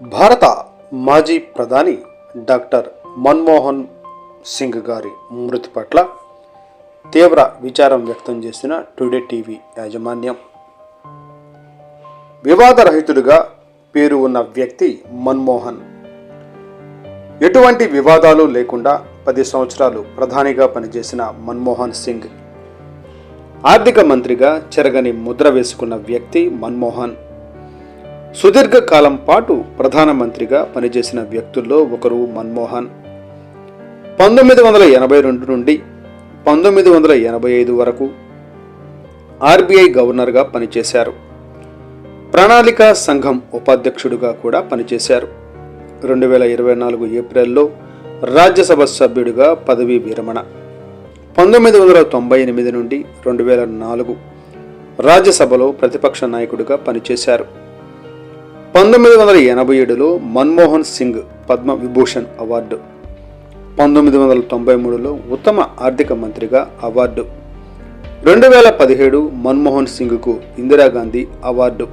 భారత మాజీ ప్రధాని డాక్టర్ మన్మోహన్ సింగ్ గారి మృతి పట్ల తీవ్ర విచారం వ్యక్తం చేసిన టుడే టీవీ యాజమాన్యం. వివాదరహితుడిగా పేరు ఉన్న వ్యక్తి మన్మోహన్. ఎటువంటి వివాదాలు లేకుండా 10 సంవత్సరాలు ప్రధానిగా పనిచేసిన మన్మోహన్ సింగ్ ఆర్థిక మంత్రిగా చెరగని ముద్ర వేసుకున్న వ్యక్తి మన్మోహన్. సుదీర్ఘకాలం పాటు ప్రధానమంత్రిగా పనిచేసిన వ్యక్తుల్లో ఒకరు మన్మోహన్. 1982 నుండి 1985 వరకు ఆర్బీఐ గవర్నర్గా పనిచేశారు. ప్రణాళికా సంఘం ఉపాధ్యక్షుడిగా కూడా పనిచేశారు. 2024 ఏప్రిల్లో రాజ్యసభ సభ్యుడిగా పదవీ విరమణ. 1998 నుండి 2004 రాజ్యసభలో ప్రతిపక్ష నాయకుడిగా పనిచేశారు. 1987లో మన్మోహన్ సింగ్ పద్మ విభూషణ్ అవార్డు, 1993లో ఉత్తమ ఆర్థిక మంత్రిగా అవార్డు, 2017 మన్మోహన్ సింగ్కు ఇందిరాగాంధీ అవార్డు,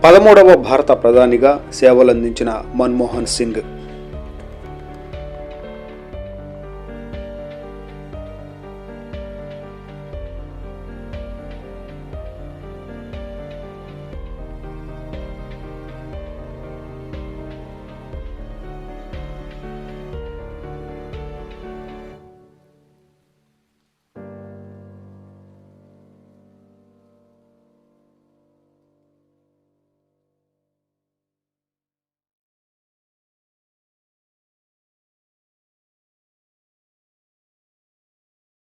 13వ భారత ప్రధానిగా సేవలందించిన మన్మోహన్ సింగ్